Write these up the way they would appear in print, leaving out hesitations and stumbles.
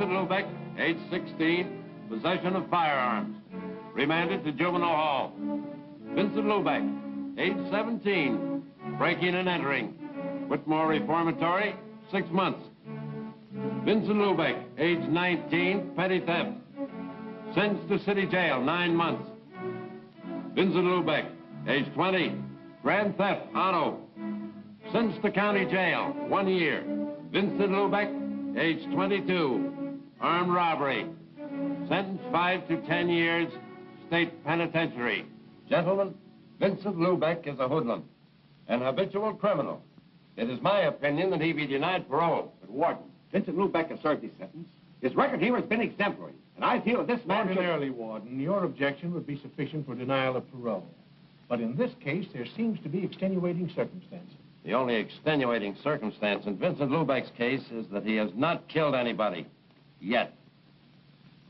Lubeck, age 16, possession of firearms. Remanded to juvenile hall. Vincent Lubeck, age 17, breaking and entering. Whitmore Reformatory, 6 months. Vincent Lubeck, age 19, petty theft. Sentenced to city jail, 9 months. Vincent Lubeck, age 20, grand theft, auto. Sentenced to county jail, 1 year. Vincent Lubeck, age 22, armed robbery. Sentenced 5 to 10 years, state penitentiary. Gentlemen, Vincent Lubeck is a hoodlum, an habitual criminal. It is my opinion that he be denied parole. But, Warden, Vincent Lubeck has served his sentence. His record here has been exemplary, and I feel that this man Ordinarily, Warden, your objection would be sufficient for denial of parole. But in this case, there seems to be extenuating circumstances. The only extenuating circumstance in Vincent Lubeck's case is that he has not killed anybody. Yet.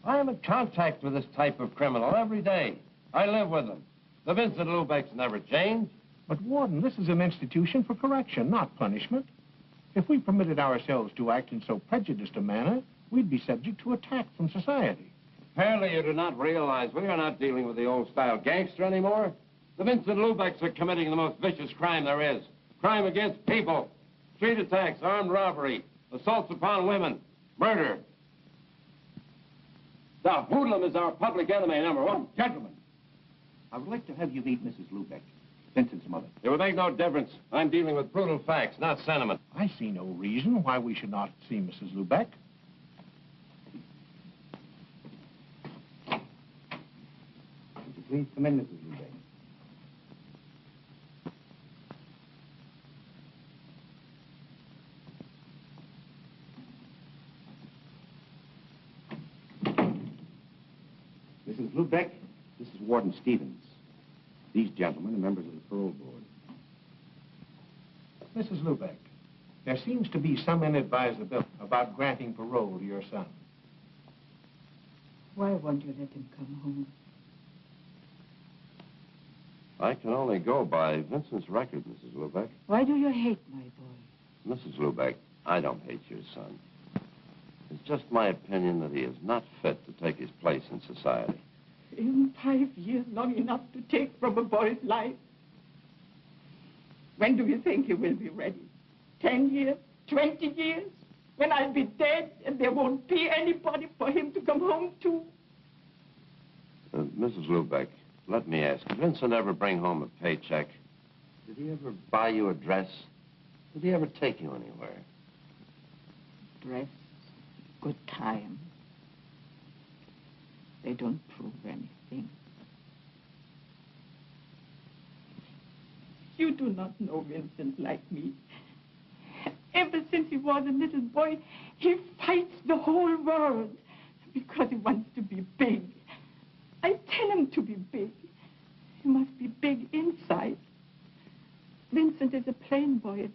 I am in contact with this type of criminal every day. I live with them. The Vincent Lubecks never change. But, Warden, this is an institution for correction, not punishment. If we permitted ourselves to act in so prejudiced a manner, we'd be subject to attack from society. Apparently you do not realize we are not dealing with the old-style gangster anymore. The Vincent Lubecks are committing the most vicious crime there is. Crime against people. Street attacks, armed robbery, assaults upon women, murder. The hoodlum is our public enemy #1. Gentlemen, I would like to have you meet Mrs. Lubeck, Vincent's mother. It would make no difference. I'm dealing with brutal facts, not sentiment. I see no reason why we should not see Mrs. Lubeck. Would you please come in, Mrs. Lubeck? Mrs. Lubeck, this is Warden Stevens. These gentlemen are members of the parole board. Mrs. Lubeck, there seems to be some inadvisability about granting parole to your son. Why won't you let him come home? I can only go by Vincent's record, Mrs. Lubeck. Why do you hate my boy? Mrs. Lubeck, I don't hate your son. It's just my opinion that he is not fit to take his place in society. In 5 years, long enough to take from a boy's life. When do you think he will be ready? 10 years? 20 years? When I'll be dead and there won't be anybody for him to come home to? Mrs. Lubeck, let me ask, did Vincent ever bring home a paycheck? Did he ever buy you a dress? Did he ever take you anywhere? Dress, good time. They don't prove anything. You do not know Vincent like me. Ever since he was a little boy, he fights the whole world. because he wants to be big. I tell him to be big. He must be big inside. Vincent is a plain boy.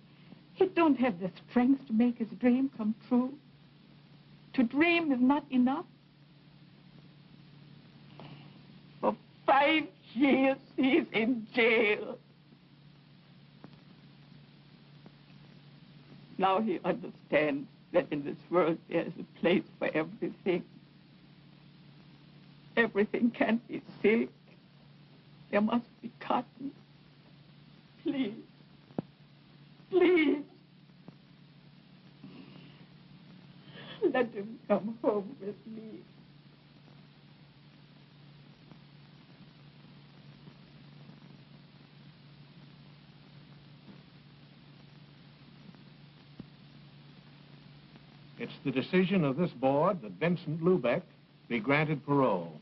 He don't have the strength to make his dream come true. To dream is not enough. For 5 years, he's in jail. Now he understands that in this world there is a place for everything. Everything can't be silk. There must be cotton. Please. Please. Let him come home with me. It's the decision of this board that Vincent Lubeck be granted parole.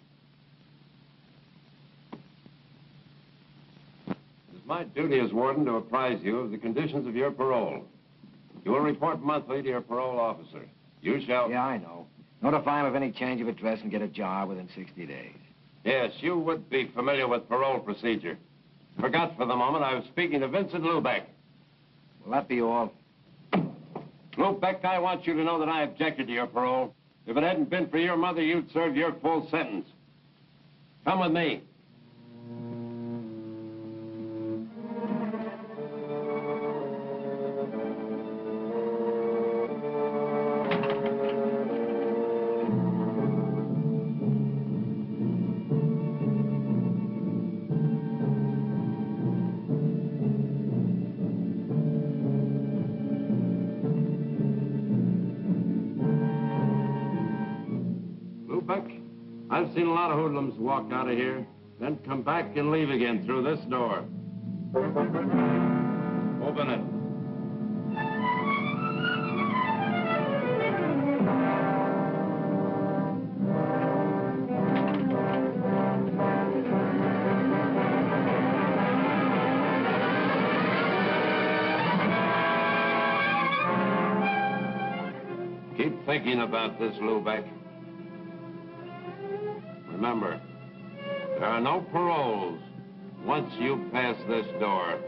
It's my duty as warden to apprise you of the conditions of your parole. You will report monthly to your parole officer. You shall... Yeah, I know. Notify him of any change of address and get a job within 60 days. Yes, you would be familiar with parole procedure. Forgot for the moment I was speaking to Vincent Lubeck. Will that be all? Lubeck, I want you to know that I objected to your parole. If it hadn't been for your mother, you'd serve your full sentence. Come with me. I've seen a lot of hoodlums walk out of here, then come back and leave again through this door. Open it. Keep thinking about this, Lubeck. Remember, there are no paroles once you pass this door.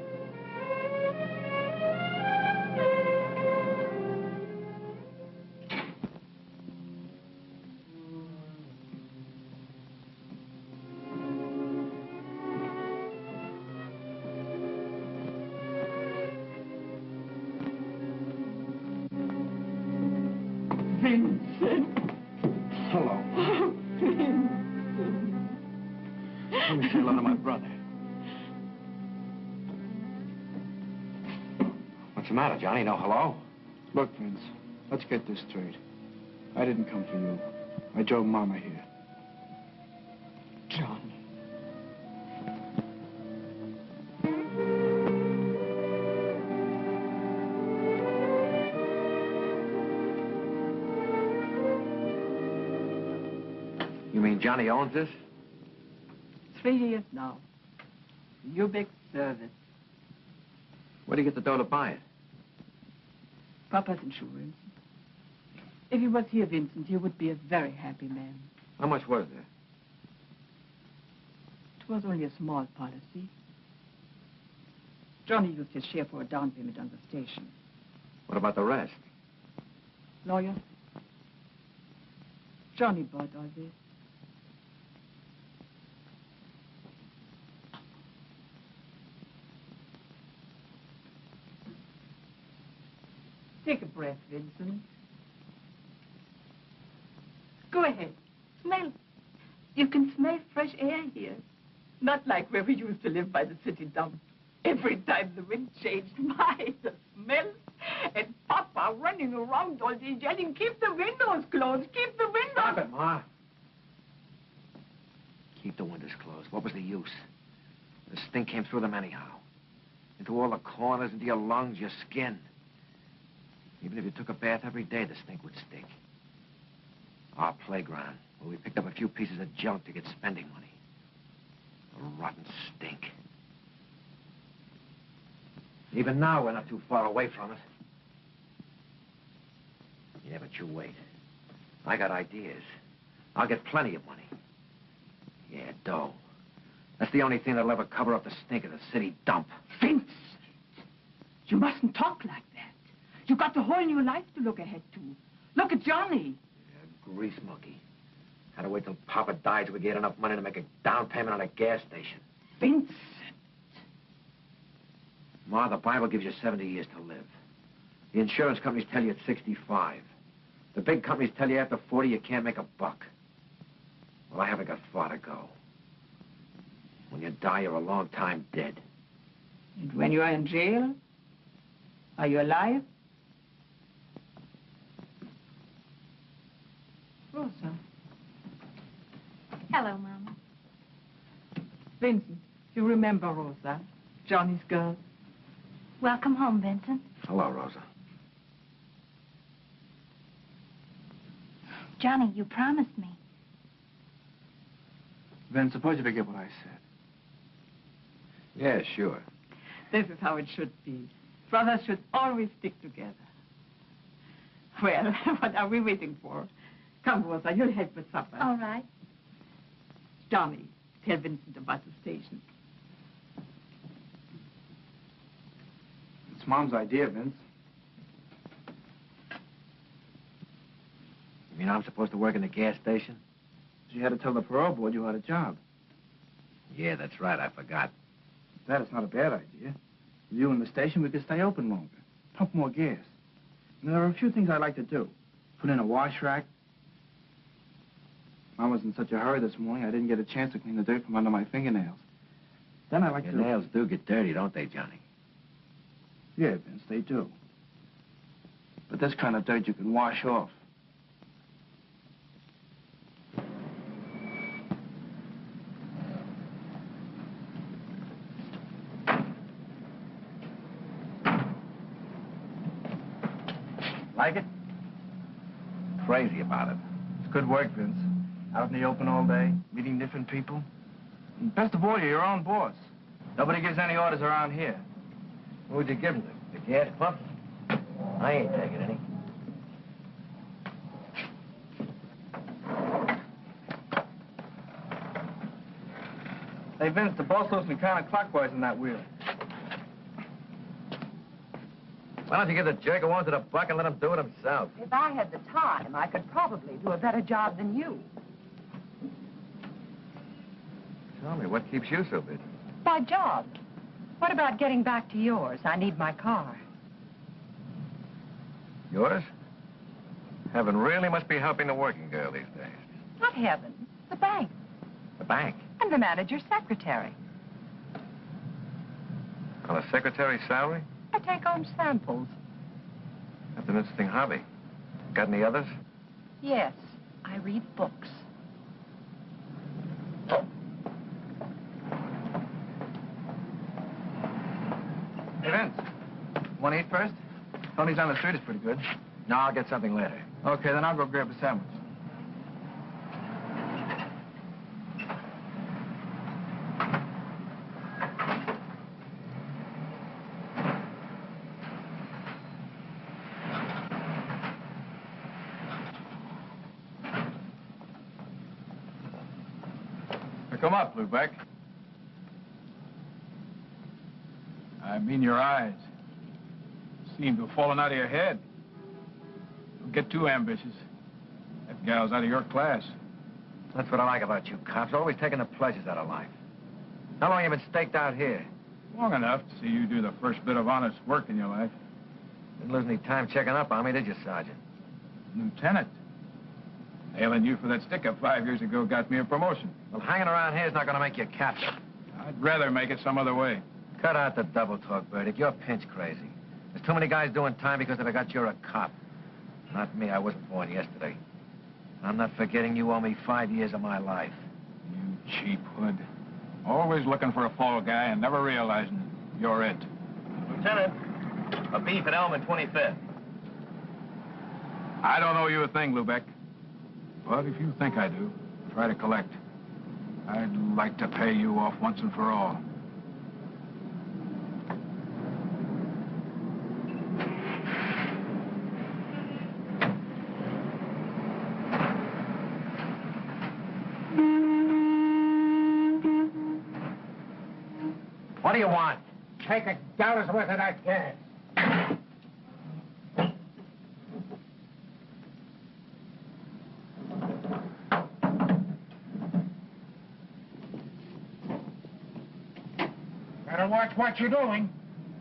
Vincent. Hello. Let me say hello to my brother. What's the matter, Johnny? No hello? Look, Vince, let's get this straight. I didn't come for you. I drove Mama here. Johnny. You mean Johnny owns this? 3 years now. Lubeck service. Where'd you get the dough to buy it? Papa's insurance. If he was here, Vincent, you would be a very happy man. How much was there? It was only a small policy. Johnny used his share for a down payment on the station. What about the rest? Lawyer? Johnny bought all this. Take a breath, Vincent. Go ahead. Smell. You can smell fresh air here. Not like where we used to live by the city dump. Every time the wind changed, my, the smell. And Papa running around all day yelling, keep the windows closed, keep the windows... Stop it, Ma. Keep the windows closed. What was the use? The stink came through them anyhow. Into all the corners, into your lungs, your skin. Even if you took a bath every day, the stink would stick. Our playground, where we picked up a few pieces of junk to get spending money. A rotten stink. Even now, we're not too far away from it. Yeah, but you wait. I got ideas. I'll get plenty of money. Yeah, dough. That's the only thing that'll ever cover up the stink of the city dump. Vince, you mustn't talk like that. You got the whole new life to look ahead to. Look at Johnny. Yeah, grease monkey. Had to wait till Papa died till we get enough money to make a down payment on a gas station. Vince. Ma, the Bible gives you 70 years to live. The insurance companies tell you at 65. The big companies tell you after 40 you can't make a buck. Well, I haven't got far to go. When you die, you're a long time dead. And when you are in jail, are you alive? Rosa. Hello, Mama. Vincent, you remember Rosa, Johnny's girl? Welcome home, Vincent. Hello, Rosa. Johnny, you promised me. Vince, suppose you forget what I said. Yeah, sure. This is how it should be. Brothers should always stick together. Well, what are we waiting for? Come, Rosa, you'll help with supper. All right. Johnny, tell Vincent about the station. It's Mom's idea, Vince. You mean I'm supposed to work in the gas station? She had to tell the parole board you had a job. Yeah, that's right. I forgot. That is not a bad idea. With you in the station, we could stay open longer. Pump more gas. And there are a few things I'd like to do. Put in a wash rack. Mom was in such a hurry this morning, I didn't get a chance to clean the dirt from under my fingernails. Then I'd like Your to... nails do get dirty, don't they, Johnny? Yeah, Vince, they do. But this kind of dirt you can wash off. Like it? Crazy about it. It's good work, Vince. Out in the open all day, meeting different people. And best of all, you're your own boss. Nobody gives any orders around here. Who'd you give them to? The gas pump? I ain't taking any. Hey, Vince, the boss looks me counterclockwise in that wheel. Why don't you give the jerk who wants it a buck and let him do it himself? If I had the time, I could probably do a better job than you. Tell me, what keeps you so busy? My job. What about getting back to yours? I need my car. Yours? Heaven really must be helping the working girl these days. Not heaven, the bank. The bank? I'm the manager's secretary. On a secretary's salary? I take home samples. That's an interesting hobby. Got any others? Yes, I read books. Hey, Vince, want to eat first? Tony's on the street is pretty good. No, I'll get something later. Okay, then I'll go grab a sandwich. Come up, Lubeck. I mean your eyes. Seem to have fallen out of your head. Don't get too ambitious. That gal's out of your class. That's what I like about you cops. Always taking the pleasures out of life. How long you been staked out here? Long enough to see you do the first bit of honest work in your life. Didn't lose any time checking up on me, did you, Sergeant? Lieutenant. Nailing you for that stick-up 5 years ago got me a promotion. Well, hanging around here is not going to make you a captain. I'd rather make it some other way. Cut out the double talk, Burdick. You're pinch crazy. There's too many guys doing time because they forgot you're a cop. Not me. I wasn't born yesterday. I'm not forgetting you owe me 5 years of my life. You cheap hood. Always looking for a fall guy and never realizing you're it. Lieutenant, a beef at Elm and 25th. I don't owe you a thing, Lubeck. But if you think I do, try to collect. I'd like to pay you off once and for all. What do you want? Take $1 worth of that gas. Better watch what you're doing.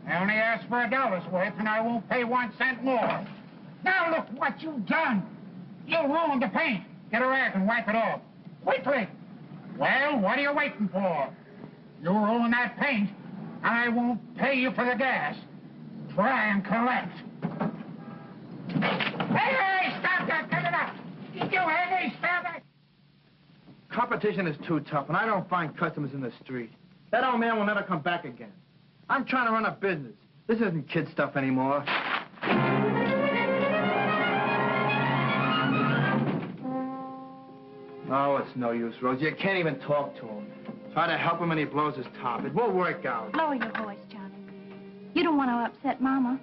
I only asked for $1 worth, and I won't pay 1 cent more. Now look what you've done. You ruined the paint. Get a rag and wipe it off. Quickly. Well, what are you waiting for? You ruin that paint, and I won't pay you for the gas. Try and collect. Hey, stop that! Cut it up! You hear me? Stop it! Competition is too tough, and I don't find customers in the street. That old man will never come back again. I'm trying to run a business. This isn't kid stuff anymore. Oh, it's no use, Rose. You can't even talk to him. Try to help him and he blows his top. It won't work out. Lower your voice, Johnny. You don't want to upset Mama.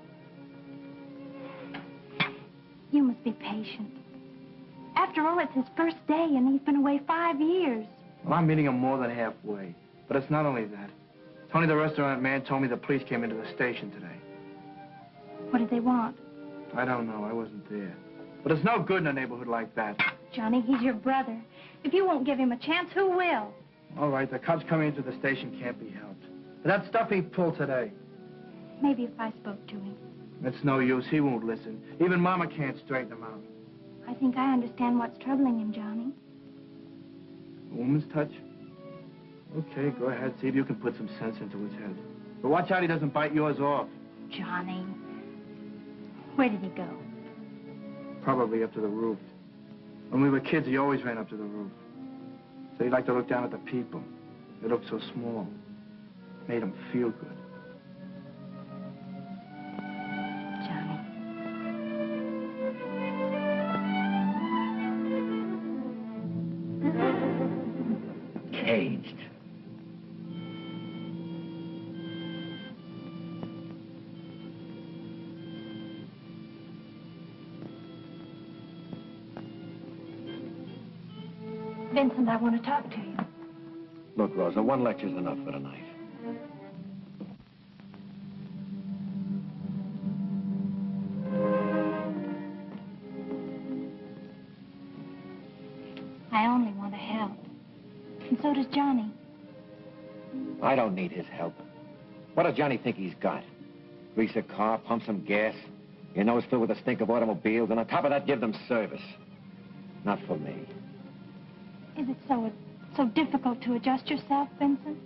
You must be patient. After all, it's his first day, and he's been away 5 years. Well, I'm meeting him more than halfway. But it's not only that. Tony, the restaurant man, told me the police came into the station today. What did they want? I don't know. I wasn't there. But it's no good in a neighborhood like that. Johnny, he's your brother. If you won't give him a chance, who will? All right, the cops coming into the station can't be helped. But that stuff he pulled today. Maybe if I spoke to him. It's no use. He won't listen. Even Mama can't straighten him out. I think I understand what's troubling him, Johnny. A woman's touch? Okay, go ahead. See if you can put some sense into his head. But watch out he doesn't bite yours off. Johnny. Where did he go? Probably up to the roof. When we were kids, he always ran up to the roof. So he liked to look down at the people. They looked so small. Made him feel good. Johnny. Caged. Vincent, I want to talk to you. Look, Rosa, one lecture's enough for tonight. I only want to help. And so does Johnny. I don't need his help. What does Johnny think he's got? Grease a car, pump some gas, your nose filled with the stink of automobiles, and on top of that, give them service. Not for me. Is it so difficult to adjust yourself, Vincent?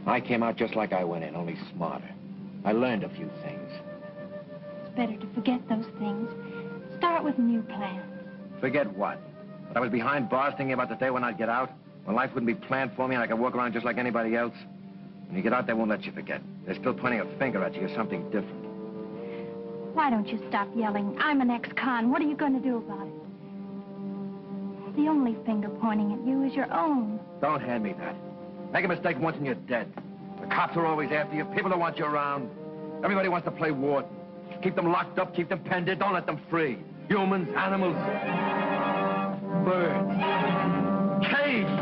I came out just like I went in, only smarter. I learned a few things. It's better to forget those things. Start with new plans. Forget what? That I was behind bars thinking about the day when I'd get out? When life wouldn't be planned for me and I could walk around just like anybody else? When you get out, they won't let you forget. They're still pointing a finger at you or something different. Why don't you stop yelling? I'm an ex-con. What are you going to do about it? The only finger pointing at you is your own. Don't hand me that. Make a mistake once and you're dead. The cops are always after you. People don't want you around. Everybody wants to play warden. Keep them locked up, keep them penned in. Don't let them free. Humans, animals, birds, caged.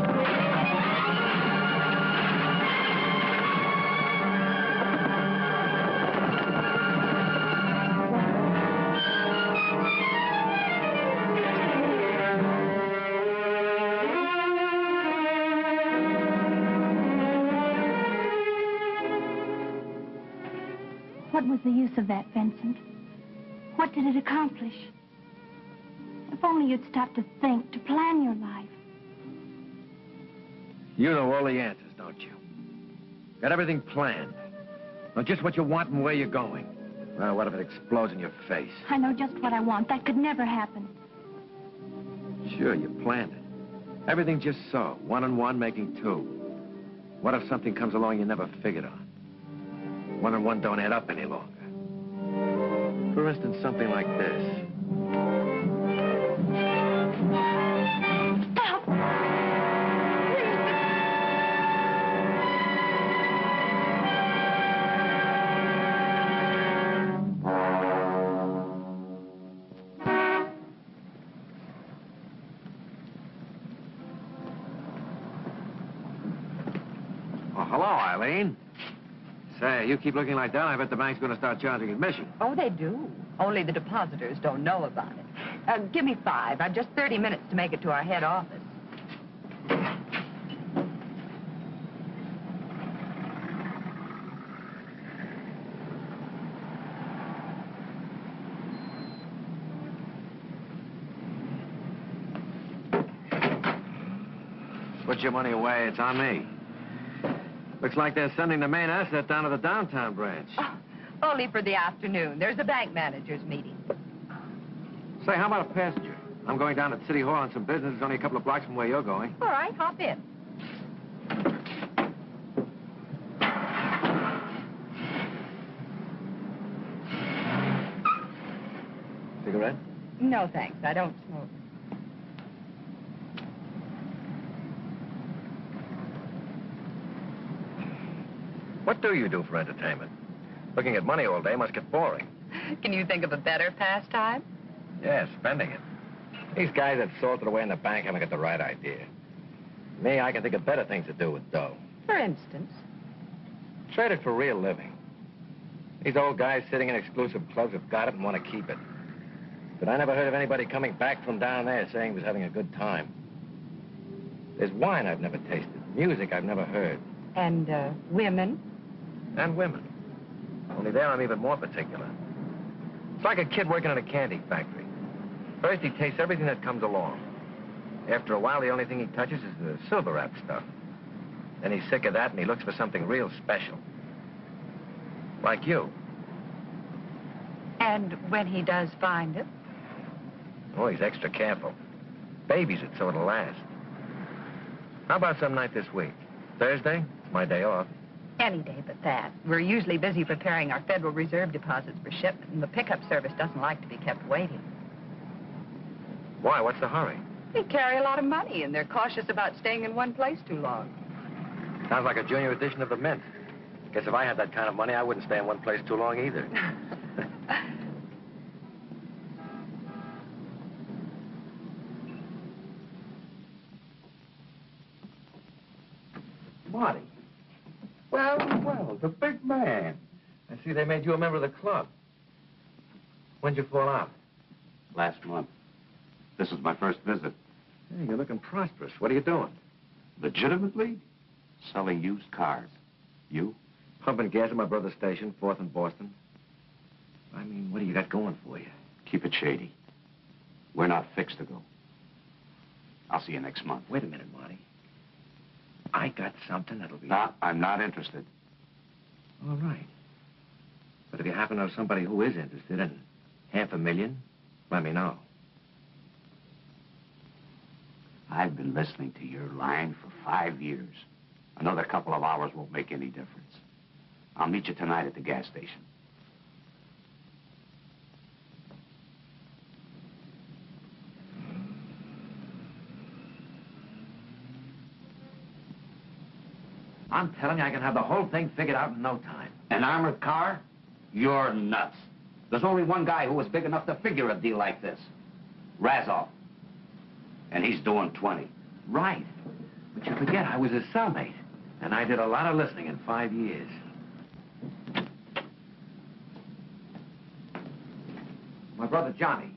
What was the use of that, Vincent? What did it accomplish? If only you'd stop to think, to plan your life. You know all the answers, don't you? Got everything planned. Know just what you want and where you're going. Well, what if it explodes in your face? I know just what I want. That could never happen. Sure, you planned it. Everything just so. 1 and 1 making 2. What if something comes along you never figured on? 1 and 1 don't add up any longer. For instance, something like this. Stop! Oh, hello, Eileen. Say, you keep looking like that, I bet the bank's going to start charging admission. Oh, they do. Only the depositors don't know about it. Give me 5. I've just 30 minutes to make it to our head office. Put your money away. It's on me. Looks like they're sending the main asset down to the downtown branch. Oh, only for the afternoon. There's a bank manager's meeting. Say, how about a passenger? I'm going down to City Hall on some business. It's only a couple of blocks from where you're going. All right, hop in. Cigarette? No, thanks. I don't smoke. What do you do for entertainment? Looking at money all day must get boring. Can you think of a better pastime? Yeah, spending it. These guys that salted away in the bank haven't got the right idea. Me, I can think of better things to do with dough. For instance? Trade it for real living. These old guys sitting in exclusive clubs have got it and want to keep it. But I never heard of anybody coming back from down there saying he was having a good time. There's wine I've never tasted, music I've never heard. And, women? And women. Only there I'm even more particular. It's like a kid working in a candy factory. First he tastes everything that comes along. After a while, the only thing he touches is the silver wrap stuff. Then he's sick of that and he looks for something real special. Like you. And when he does find it? Oh, he's extra careful. Babies it so it'll last. How about some night this week? Thursday? It's my day off. Any day but that. We're usually busy preparing our Federal Reserve deposits for shipment, and the pickup service doesn't like to be kept waiting. Why? What's the hurry? They carry a lot of money, and they're cautious about staying in one place too long. Sounds like a junior edition of the Mint. Guess if I had that kind of money, I wouldn't stay in one place too long either. Marty. Well, the big man. I see they made you a member of the club. When'd you fall out? Last month. This is my first visit. Hey, you're looking prosperous. What are you doing? Legitimately? Selling used cars. You? Pumping gas at my brother's station, 4th and Boston. I mean, what do you got going for you? Keep it shady. We're not fixed to go. I'll see you next month. Wait a minute, Marty. I got something that'll be... No, I'm not interested. All right. But if you happen to know somebody who is interested in $500,000, let me know. I've been listening to your line for 5 years. Another couple of hours won't make any difference. I'll meet you tonight at the gas station. I'm telling you, I can have the whole thing figured out in no time. An armored car? You're nuts. There's only one guy who was big enough to figure a deal like this. Razov. And he's doing 20. Right. But you forget, I was his cellmate. And I did a lot of listening in 5 years. My brother Johnny.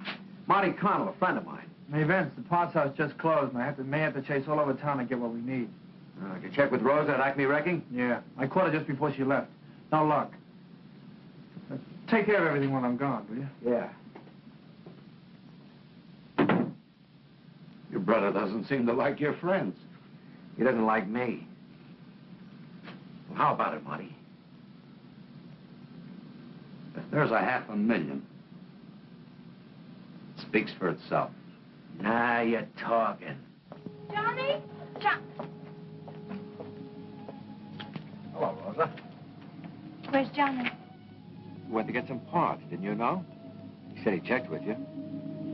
Marty Connell, a friend of mine. Hey, Vince, the parts house just closed, and I may have to chase all over town to get what we need. Did you check with Rosa at Acme Wrecking? Yeah, I caught her just before she left. No luck. Take care of everything when I'm gone, will you? Yeah. Your brother doesn't seem to like your friends. He doesn't like me. Well, how about it, Marty? If there's $500,000, it speaks for itself. Now you're talking. Johnny? Hello, Rosa. Where's Johnny? You went to get some parts, didn't you know? He said he checked with you.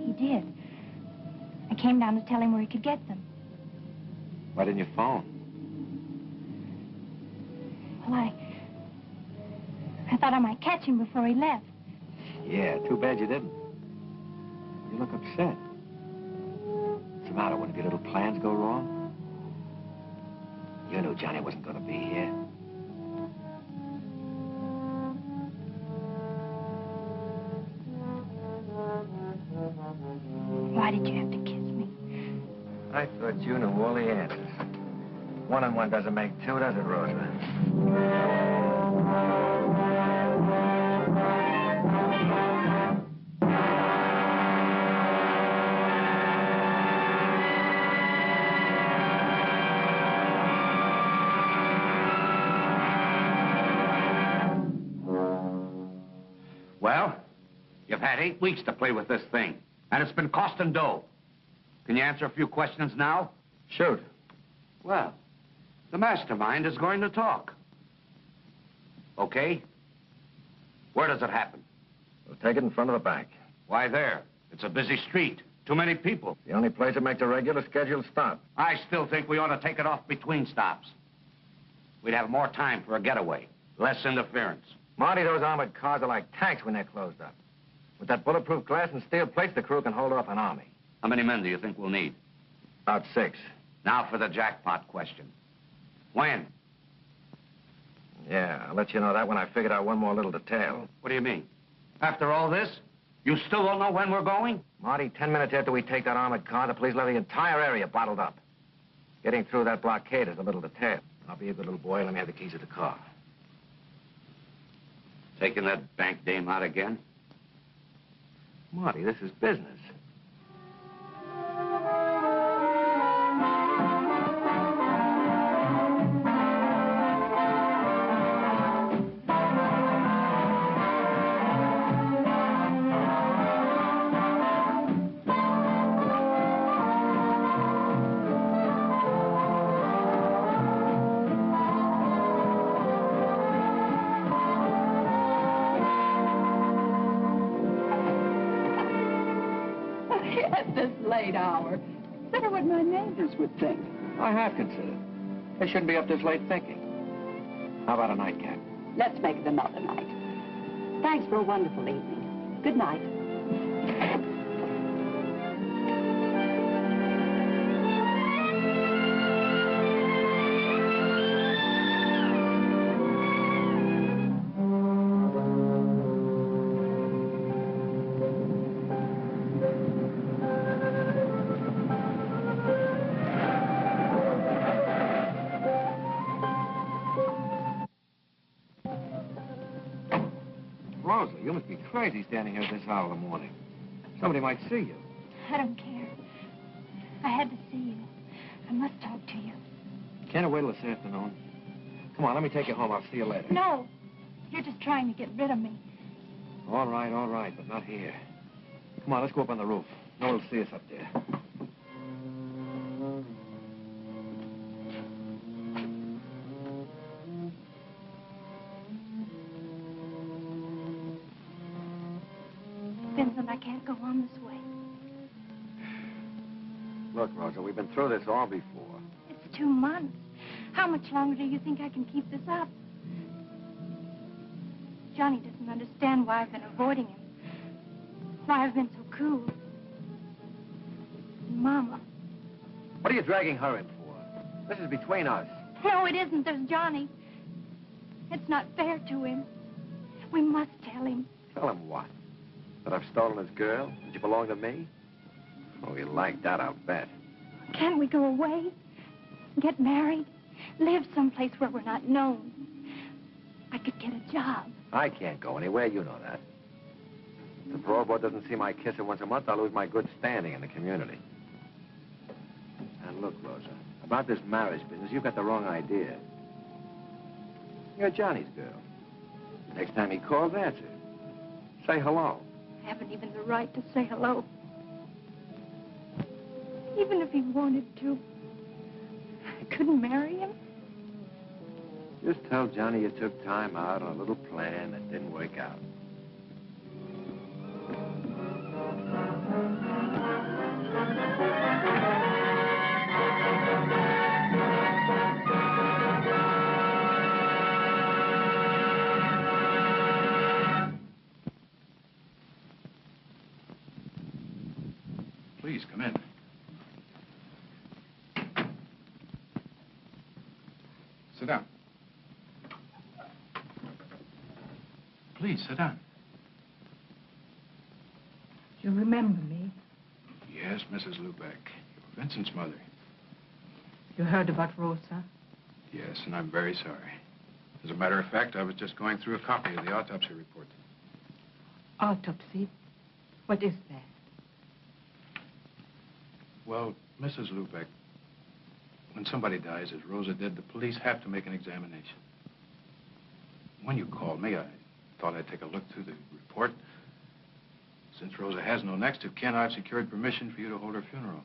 He did. I came down to tell him where he could get them. Why didn't you phone? Well, I thought I might catch him before he left. Yeah, too bad you didn't. You look upset. What's the matter? One of your little plans go wrong? You knew Johnny wasn't going to be here. I thought you knew all the answers. 1 and 1 doesn't make 2, does it, Rosa? Well, you've had 8 weeks to play with this thing, and it's been costing dough. Can you answer a few questions now? Shoot. Well, the mastermind is going to talk. Okay? Where does it happen? We'll take it in front of the bank. Why there? It's a busy street. Too many people. The only place that makes a regular scheduled stop. I still think we ought to take it off between stops. We'd have more time for a getaway. Less interference. Marty, those armored cars are like tanks when they're closed up. With that bulletproof glass and steel plates, the crew can hold off an army. How many men do you think we'll need? About 6. Now for the jackpot question. When? Yeah, I'll let you know that when I figured out one more little detail. What do you mean? After all this, you still don't know when we're going? Marty, 10 minutes after we take that armored car, the police will have the entire area bottled up. Getting through that blockade is a little detail. I'll be a good little boy and let me have the keys of the car. Taking that bank dame out again? Marty, this is business. At this late hour. Consider what my neighbors would think. I have considered. They shouldn't be up this late thinking. How about a nightcap? Let's make it another night. Thanks for a wonderful evening. Good night. Rosa, you must be crazy standing here at this hour of the morning. Somebody might see you. I don't care. I had to see you. I must talk to you. Can't I wait till this afternoon? Come on, let me take you home. I'll see you later. No. You're just trying to get rid of me. All right, but not here. Come on, let's go up on the roof. No one will see us up there. Vincent, I can't go on this way. Look, Rosa, we've been through this all before. It's 2 months. How much longer do you think I can keep this up? Johnny doesn't understand why I've been avoiding him. Why I've been so cool. And Mama. What are you dragging her in for? This is between us. No, it isn't. There's Johnny. It's not fair to him. We must tell him. Tell him what? That I've stolen his girl? That you belong to me? Oh, you like that, I'll bet. Can't we go away? Get married? Live someplace where we're not known? I could get a job. I can't go anywhere, you know that. If the parole board doesn't see my kisser once a month, I'll lose my good standing in the community. And look, Rosa, about this marriage business, you've got the wrong idea. You're Johnny's girl. Next time he calls, answer. Say hello. I haven't even the right to say hello. Even if he wanted to, I couldn't marry him. Just tell Johnny you took time out on a little plan that didn't work out. Please, come in. Sit down. Please, sit down. You remember me? Yes, Mrs. Lubeck. Vincent's mother. You heard about Rosa? Yes, and I'm very sorry. As a matter of fact, I was just going through a copy of the autopsy report. Autopsy? What is that? Well, Mrs. Lubeck, when somebody dies, as Rosa did, the police have to make an examination. When you called me, I thought I'd take a look through the report. Since Rosa has no next of kin, I've secured permission for you to hold her funeral.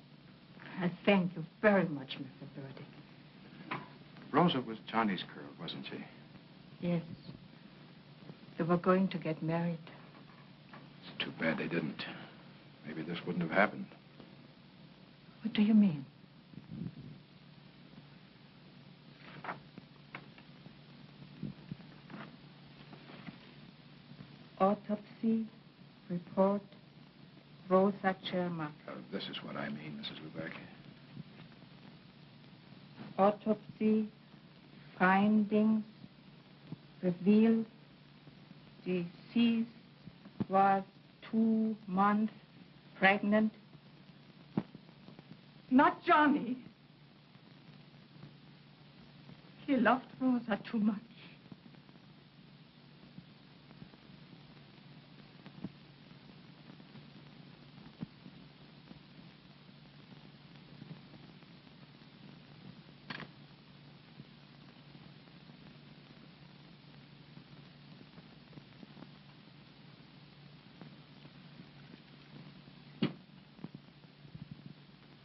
I thank you very much, Mr. Burdick. Rosa was Johnny's girl, wasn't she? Yes. They were going to get married. It's too bad they didn't. Maybe this wouldn't have happened. What do you mean? Autopsy report, Rosa Chermak. This is what I mean, Mrs. Lubeck. Autopsy findings revealed deceased was 2 months pregnant. Not Johnny. He loved Rosa too much.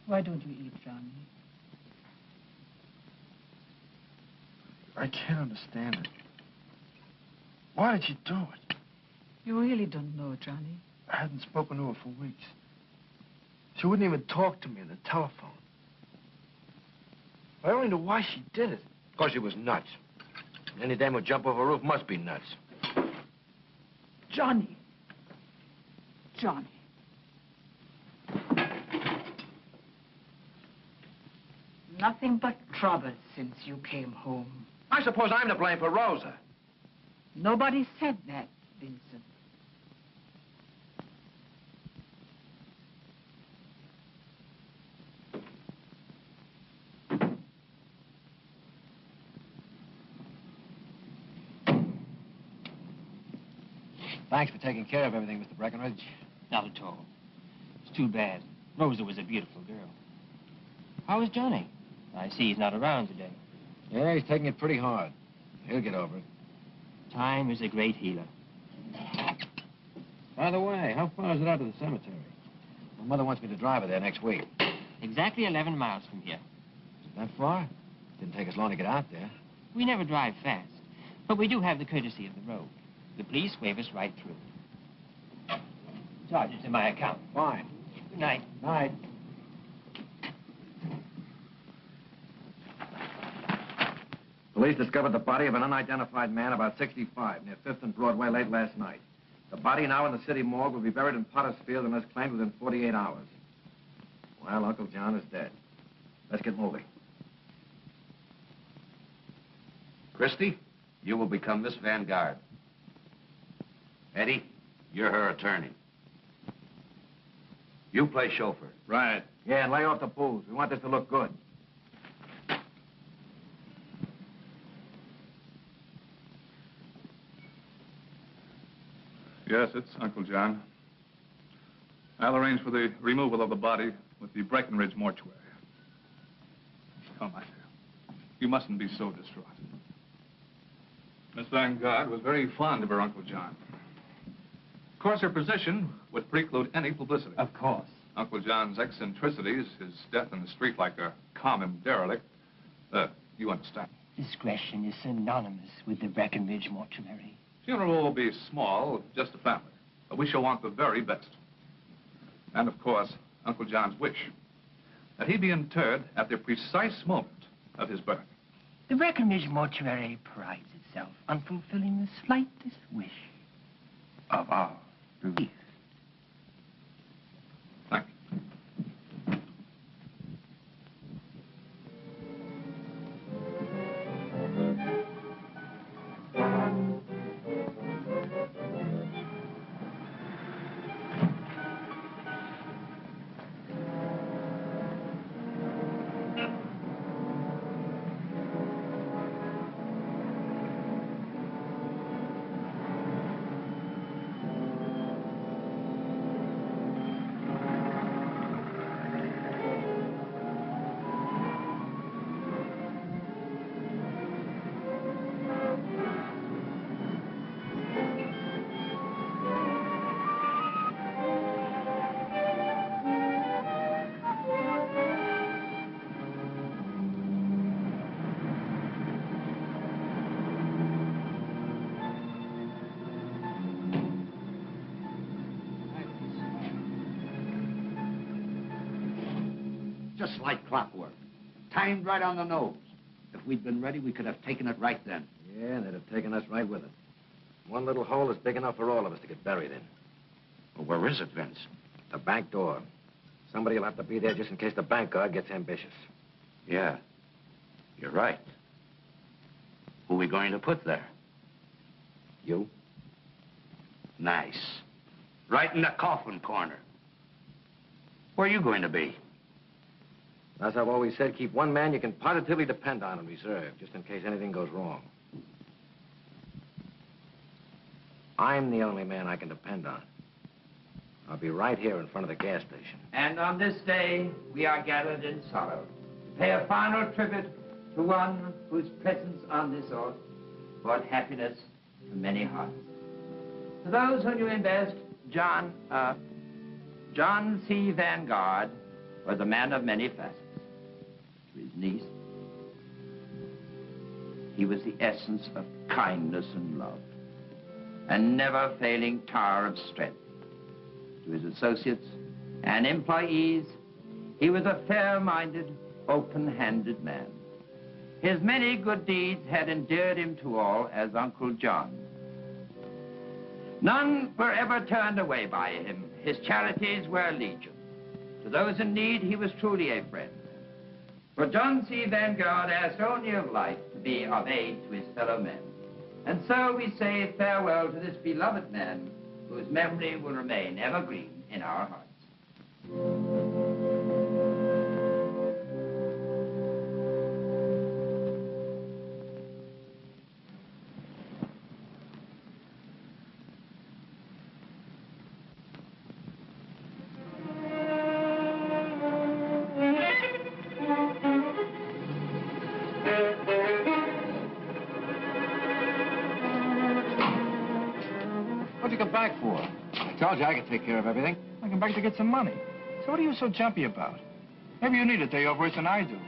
Why don't you eat, Johnny? I can't understand it. Why did she do it? You really don't know, Johnny. I hadn't spoken to her for weeks. She wouldn't even talk to me on the telephone. I only know why she did it. Because she was nuts. Any dame who jump off a roof must be nuts. Johnny. Johnny. Nothing but trouble since you came home. I suppose I'm to blame for Rosa. Nobody said that, Vincent. Thanks for taking care of everything, Mr. Breckenridge. Not at all. It's too bad. Rosa was a beautiful girl. How is Johnny? I see he's not around today. Yeah, he's taking it pretty hard. He'll get over it. Time is a great healer. By the way, how far is it out to the cemetery? My mother wants me to drive her there next week. Exactly 11 miles from here. Is it that far? Didn't take us long to get out there. We never drive fast, but we do have the courtesy of the road. The police wave us right through. Sergeant's in my account. Fine. Good night. Night. Police discovered the body of an unidentified man about 65 near 5th and Broadway late last night. The body now in the city morgue will be buried in Potter's Field unless claimed within 48 hours. Well, Uncle John is dead. Let's get moving. Christie, you will become Miss Vanguard. Eddie, you're her attorney. You play chauffeur. Right. Yeah, and lay off the booze. We want this to look good. Yes, it's Uncle John. I'll arrange for the removal of the body with the Breckenridge mortuary. Come, my dear. You mustn't be so distraught. Miss Vanguard was very fond of her Uncle John. Of course, her position would preclude any publicity. Of course. Uncle John's eccentricities, his death in the street like a common derelict, you understand. Discretion is synonymous with the Breckenridge mortuary. Funeral will be small, just a family. But we shall want the very best. And, of course, Uncle John's wish that he be interred at the precise moment of his birth. The Breckenridge mortuary prides itself on fulfilling the slightest wish of our relief. Thank you. Just like clockwork. Timed right on the nose. If we'd been ready, we could have taken it right then. Yeah, and they'd have taken us right with it. One little hole is big enough for all of us to get buried in. Well, where is it, Vince? The back door. Somebody will have to be there just in case the bank guard gets ambitious. Yeah, you're right. Who are we going to put there? You? Nice. Right in the coffin corner. Where are you going to be? As I've always said, keep one man you can positively depend on in reserve, just in case anything goes wrong. I'm the only man I can depend on. I'll be right here in front of the gas station. And on this day, we are gathered in sorrow to pay a final tribute to one whose presence on this earth brought happiness to many hearts. To those who knew him best, John C. Vanguard was a man of many facets. To his niece, he was the essence of kindness and love, a never-failing tower of strength. To his associates and employees, he was a fair-minded, open-handed man. His many good deeds had endeared him to all as Uncle John. None were ever turned away by him. His charities were legion. To those in need, he was truly a friend. For John C. Vanguard asked only of life to be of aid to his fellow men. And so we say farewell to this beloved man, whose memory will remain evergreen in our hearts. What'd you come back for? I told you I could take care of everything. I come back to get some money. So what are you so jumpy about? Maybe you need a day off worse than I do.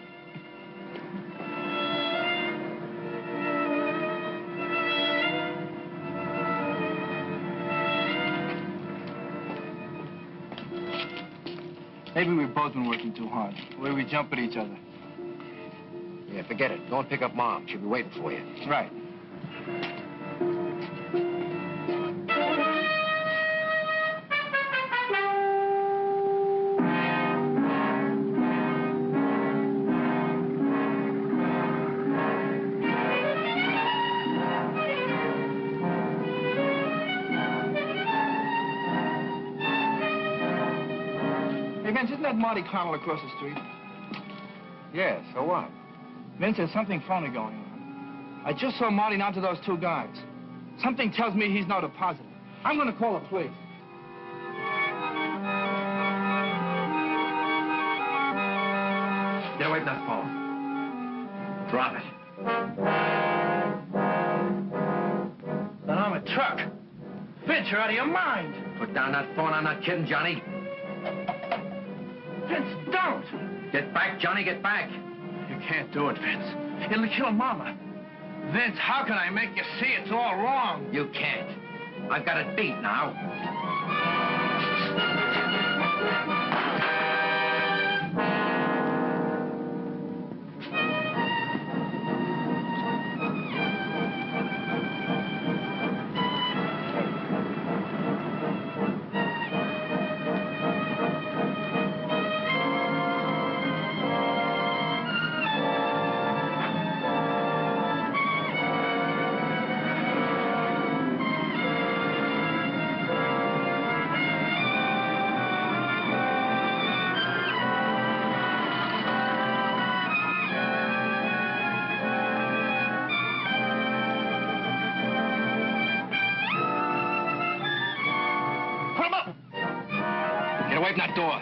Maybe we've both been working too hard. The way we jump at each other. Yeah, forget it. Go and pick up Mom. She'll be waiting for you. Right. Hey, Vince, isn't that Marty Connell across the street? Yeah, so what? Vince, there's something phony going on. I just saw Marty down to those two guys. Something tells me he's not a positive. I'm going to call the police. Get away from that phone. Drop it. Then I'm a truck. Vince, you're out of your mind. Put down that phone. I'm not kidding, Johnny. Vince, don't. Get back, Johnny, get back. You can't do it, Vince. It'll kill Mama. Vince, how can I make you see it's all wrong? You can't. I've got it beat now. Get away from that door.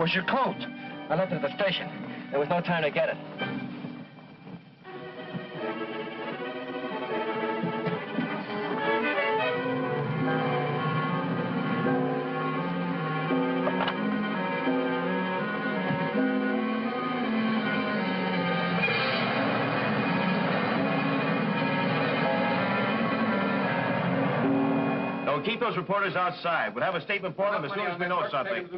Where's your coat? I left it at the station. There was no time to get it. Keep those reporters outside. We'll have a statement for them as soon as we know something.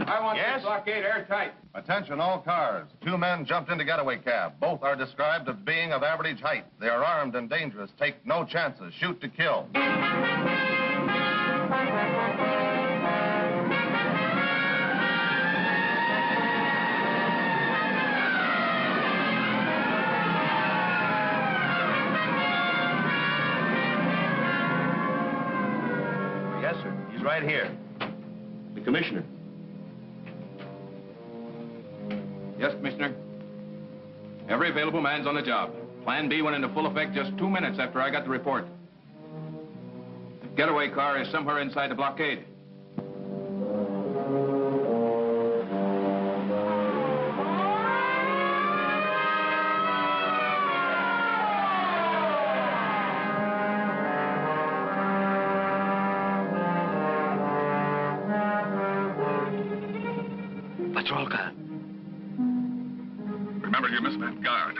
I want Yes? this blockade airtight. Attention, all cars. 2 men jumped into getaway cab. Both are described as being of average height. They are armed and dangerous. Take no chances. Shoot to kill. Yes, sir. He's right here. The commissioner. Yes, Commissioner. Every available man's on the job. Plan B went into full effect just 2 minutes after I got the report. The getaway car is somewhere inside the blockade. Let's roll, Kyle. Remember, you missed that guard.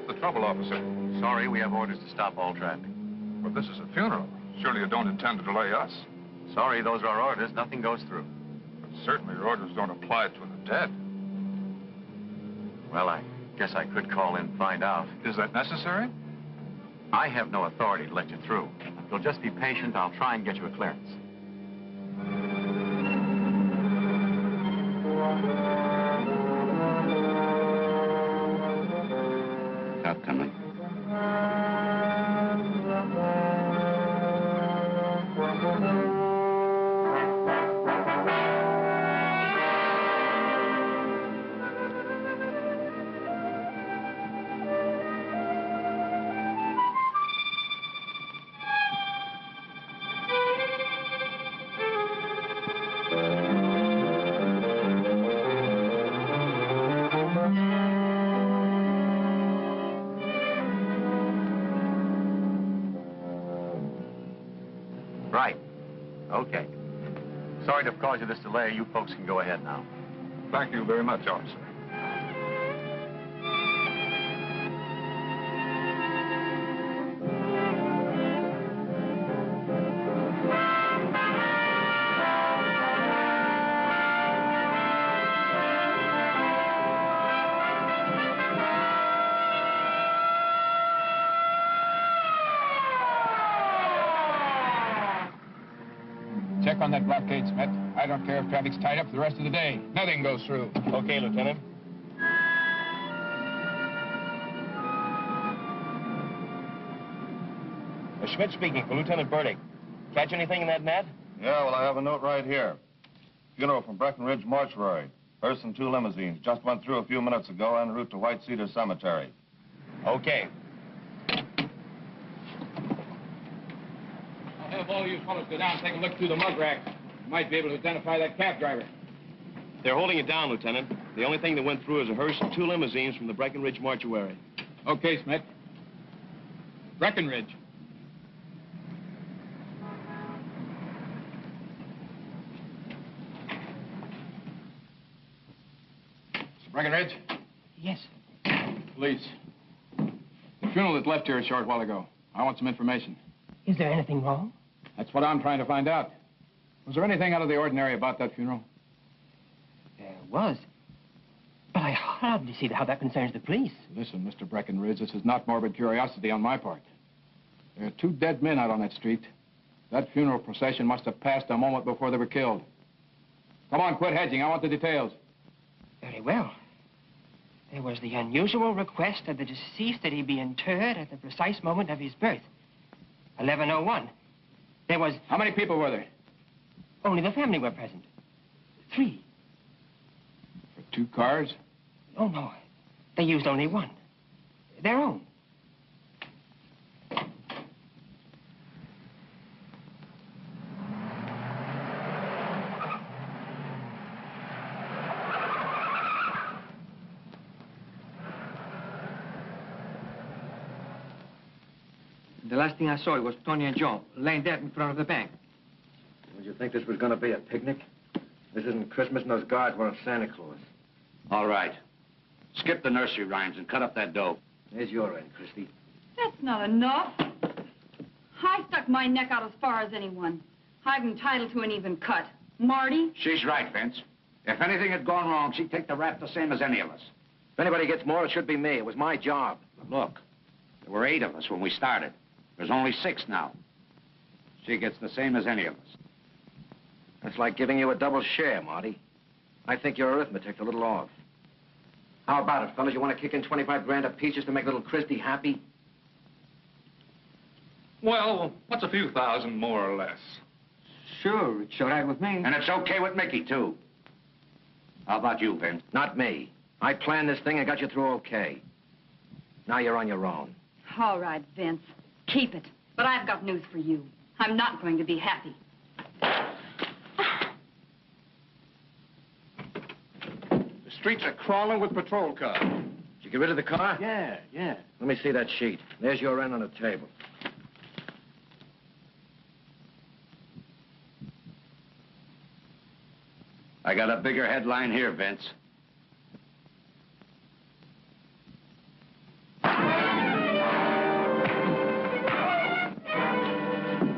The trouble, officer? Sorry, we have orders to stop all traffic. But this is a funeral. Surely you don't intend to delay us. Sorry, those are our orders. Nothing goes through. But certainly your orders don't apply to the dead. Well, I guess I could call in and find out. Is that necessary? I have no authority to let you through. If you'll just be patient, I'll try and get you a clearance. Not coming. Right. Okay. Sorry to have caused you this delay. You folks can go ahead now. Thank you very much, officer. Check on that blockade, Smith. I don't care if traffic's tied up for the rest of the day. Nothing goes through. Okay, Lieutenant. Schmidt speaking for Lieutenant Burdick. Catch anything in that net? Yeah, well, I have a note right here. Funeral from Breckenridge Mortuary. Hearse and 2 limousines. Just went through a few minutes ago en route to White Cedar Cemetery. Okay. I'll have all you fellows go down and take a look through the mug rack. You might be able to identify that cab driver. They're holding it down, Lieutenant. The only thing that went through is a hearse and 2 limousines from the Breckenridge Mortuary. Okay, Smith. Breckenridge. Mr. Breckenridge? Yes. Police. The funeral that left here a short while ago. I want some information. Is there anything wrong? That's what I'm trying to find out. Was there anything out of the ordinary about that funeral? There was. But I hardly see how that concerns the police. Listen, Mr. Breckenridge, this is not morbid curiosity on my part. There are 2 dead men out on that street. That funeral procession must have passed a moment before they were killed. Come on, quit hedging. I want the details. Very well. There was the unusual request of the deceased that he be interred at the precise moment of his birth. 11:01. There was... How many people were there? Only the family were present. 3. For 2 cars? Oh, no. They used only 1. Their own. The last thing I saw was Tony and Joe laying dead in front of the bank. Did you think this was going to be a picnic? This isn't Christmas and those guards weren't Santa Claus. All right. Skip the nursery rhymes and cut up that dough. There's your end, Christy. That's not enough. I stuck my neck out as far as anyone. I'm entitled to an even cut. Marty? She's right, Vince. If anything had gone wrong, she'd take the rap the same as any of us. If anybody gets more, it should be me. It was my job. Look, there were 8 of us when we started. There's only 6 now. She gets the same as any of us. That's like giving you a double share, Marty. I think your arithmetic's a little off. How about it, fellas? You want to kick in 25 grand apiece just to make little Christy happy? Well, what's a few thousand more or less? Sure, it's all right with me. And it's okay with Mickey, too. How about you, Vince? Not me. I planned this thing and got you through okay. Now you're on your own. All right, Vince. Keep it. But I've got news for you. I'm not going to be happy. The streets are crawling with patrol cars. Did you get rid of the car? Yeah. Let me see that sheet. There's your end on the table. I got a bigger headline here, Vince.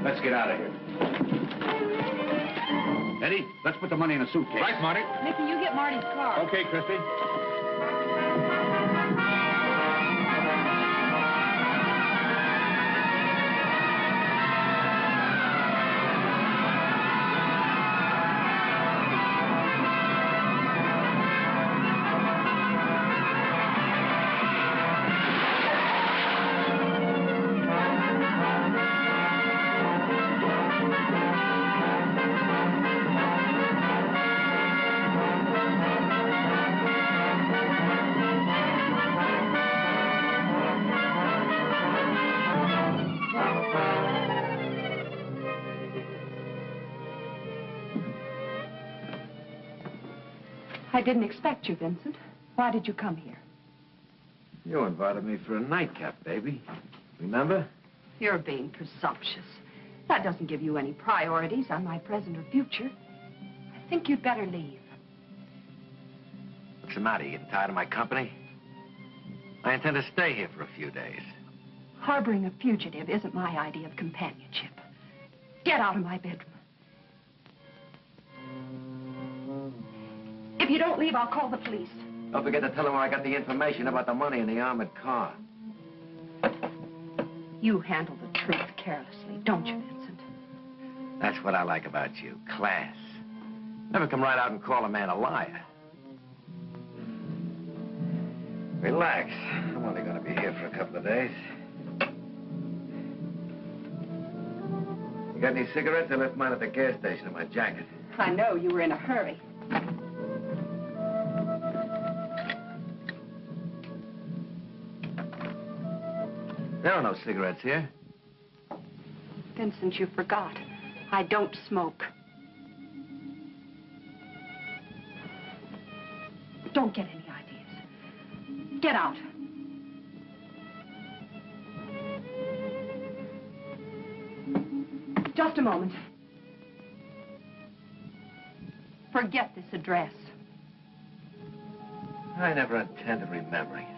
Let's get out of here. Eddie, let's put the money in a suitcase. Right, Marty. Mickey, you get Marty's car. Okay, Christy. I didn't expect you, Vincent. Why did you come here? You invited me for a nightcap, baby. Remember? You're being presumptuous. That doesn't give you any priorities on my present or future. I think you'd better leave. What's the matter? You getting tired of my company? I intend to stay here for a few days. Harboring a fugitive isn't my idea of companionship. Get out of my bedroom. If you don't leave, I'll call the police. Don't forget to tell them where I got the information about the money in the armored car. You handle the truth carelessly, don't you, Vincent? That's what I like about you, class. Never come right out and call a man a liar. Relax. I'm only going to be here for a couple of days. You got any cigarettes? I left mine at the gas station in my jacket. I know you were in a hurry. There are no cigarettes here. Vincent, you forgot. I don't smoke. Don't get any ideas. Get out. Just a moment. Forget this address. I never intended remembering it.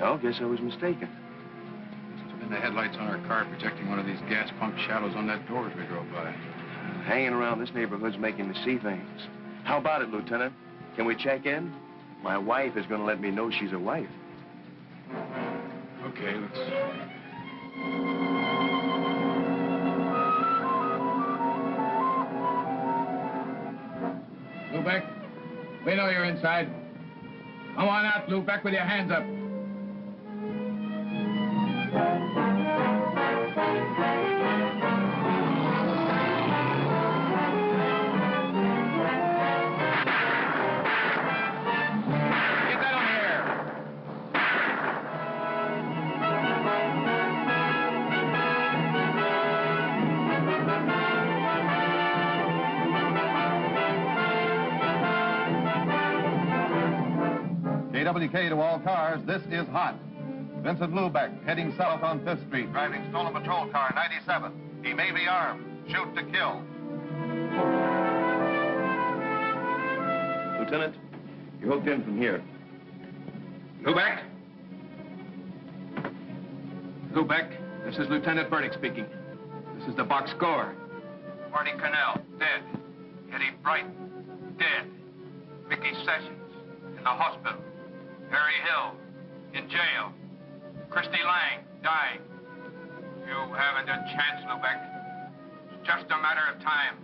Well, guess I was mistaken. Must have been the headlights on our car projecting one of these gas pump shadows on that door as we drove by. Hanging around this neighborhood's making me see things. How about it, Lieutenant? Can we check in? My wife is going to let me know she's a wife. Okay, let's... Lubeck, we know you're inside. Come on out, Lubeck, with your hands up. Get that on the air. KWK to all cars, this is hot. Vincent Lubeck, heading south on 5th Street, driving stolen patrol car 97. He may be armed. Shoot to kill. Lieutenant, you're hooked in from here. Lubeck? Lubeck, this is Lieutenant Burdick speaking. This is the box score. Marty Cannell, dead. Eddie Bright, dead. Mickey Sessions, in the hospital. Harry Hill, in jail. Christy Lang, dying. You haven't a chance, Lubeck. It's just a matter of time.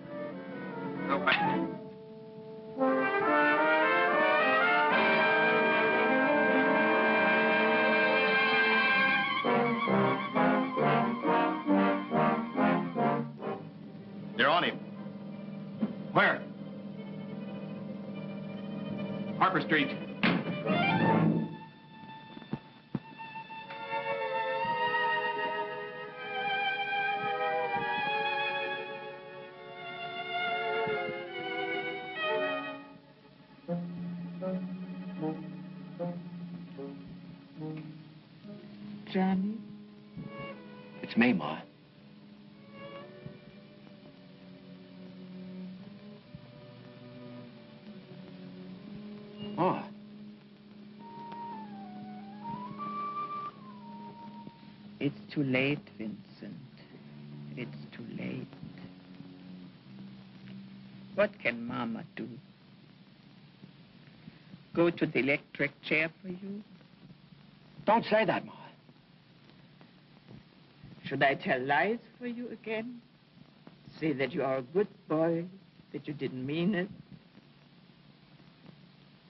Lubeck. They're on him. Where? Harper Street. Johnny? It's me, Ma. Ma. It's too late, Vincent. It's too late. What can Mama do? Go to the electric chair for you? Don't say that, Ma. Should I tell lies for you again? Say that you are a good boy, that you didn't mean it?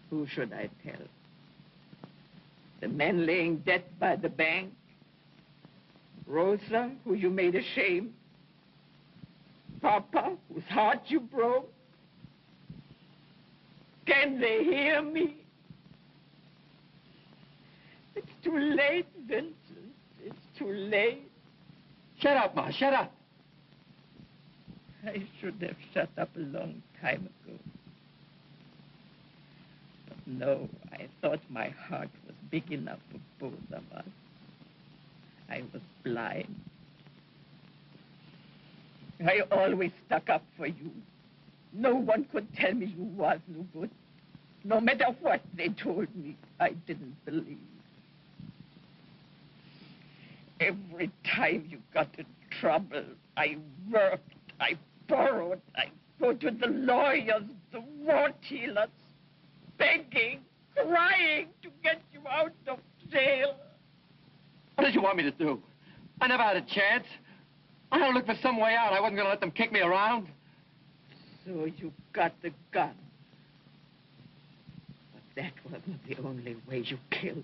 Who should I tell? The man laying dead by the bank? Rosa, who you made ashamed? Papa, whose heart you broke? Can they hear me? It's too late, Vincent. It's too late. Shut up, Ma. Shut up. I should have shut up a long time ago. But no, I thought my heart was big enough for both of us. I was blind. I always stuck up for you. No one could tell me you was no good. No matter what they told me, I didn't believe. Every time you got in trouble, I worked, I borrowed, I go to the lawyers, the war dealers, begging, crying to get you out of jail. What did you want me to do? I never had a chance. I had to look for some way out. I wasn't going to let them kick me around. So you got the gun. But that wasn't the only way you killed.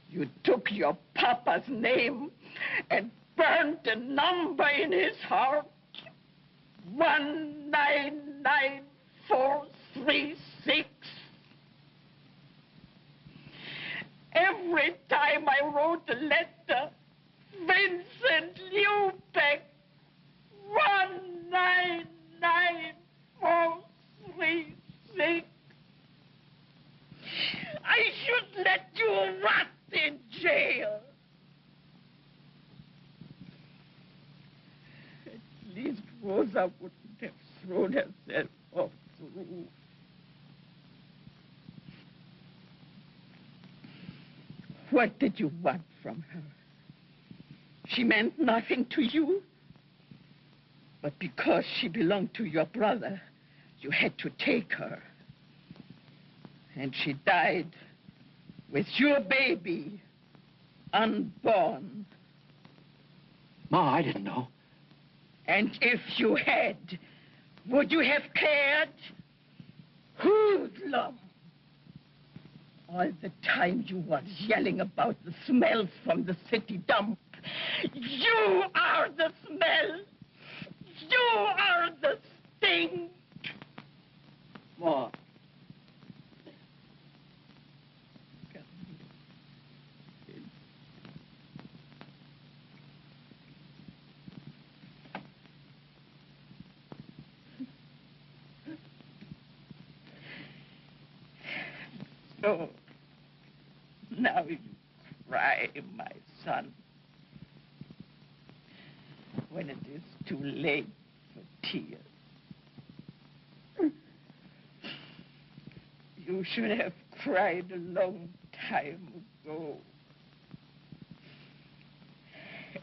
You took your papa's name and burned a number in his heart. 199436. Every time I wrote a letter, Vincent Lubeck, 199436. I should let you rot in jail. At least Rosa wouldn't have thrown herself off the roof. What did you want from her? She meant nothing to you. But because she belonged to your brother, you had to take her. And she died with your baby, unborn. Ma, I didn't know. And if you had, would you have cared? Hoodlum! All the time you was yelling about the smells from the city dump. You are the smell! You are the stink! Ma. So, now you cry, my son, when it is too late for tears. You should have cried a long time ago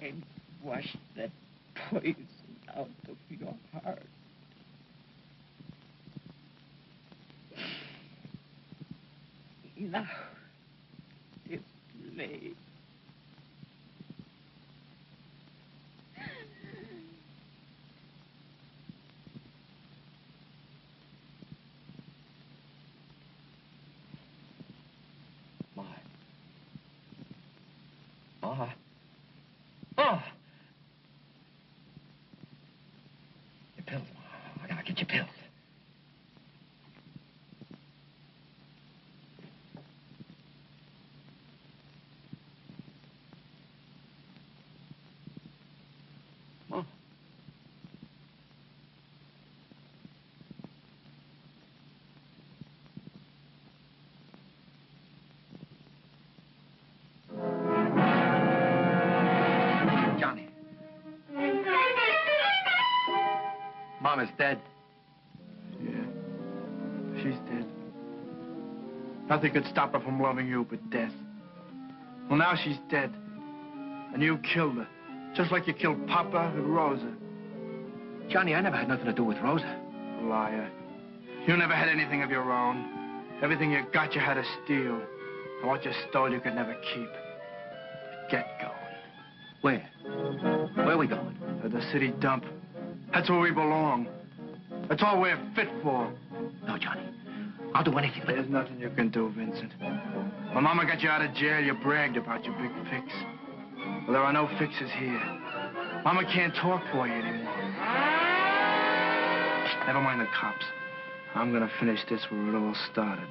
and washed that poison out of your heart. Now, it's late. Ma. Ma. Ma! Your pills, Ma. I gotta get your pills. Mom is dead. Yeah, she's dead. Nothing could stop her from loving you but death. Well, now she's dead. And you killed her. Just like you killed Papa and Rosa. Johnny, I never had nothing to do with Rosa. Liar. You never had anything of your own. Everything you got, you had to steal. And what you stole, you could never keep. Get going. Where? Where are we going? To the city dump. That's where we belong. That's all we're fit for. No, Johnny. I'll do anything. There's nothing you can do, Vincent. When Mama got you out of jail, you bragged about your big fix. Well, there are no fixes here. Mama can't talk for you anymore. Never mind the cops. I'm gonna finish this where it all started.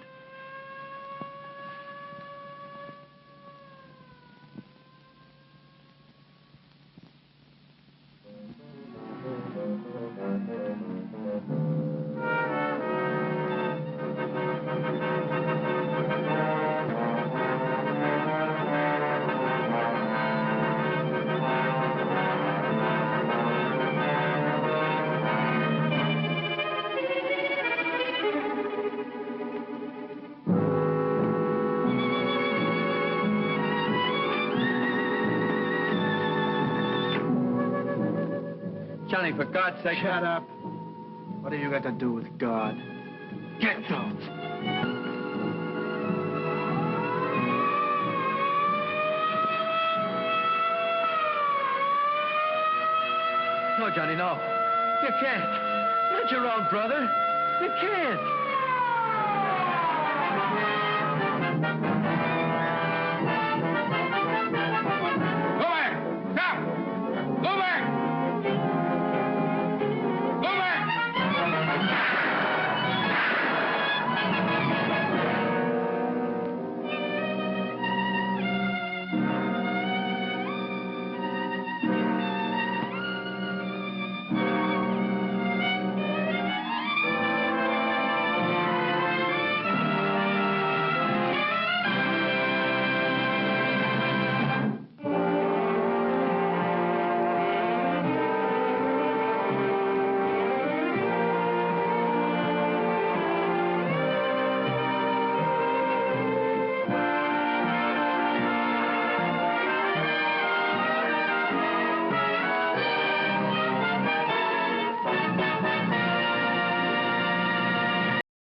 Johnny, for God's sake... Shut up. What have you got to do with God? Get out. No, Johnny, no. You can't. Not your own brother. You can't.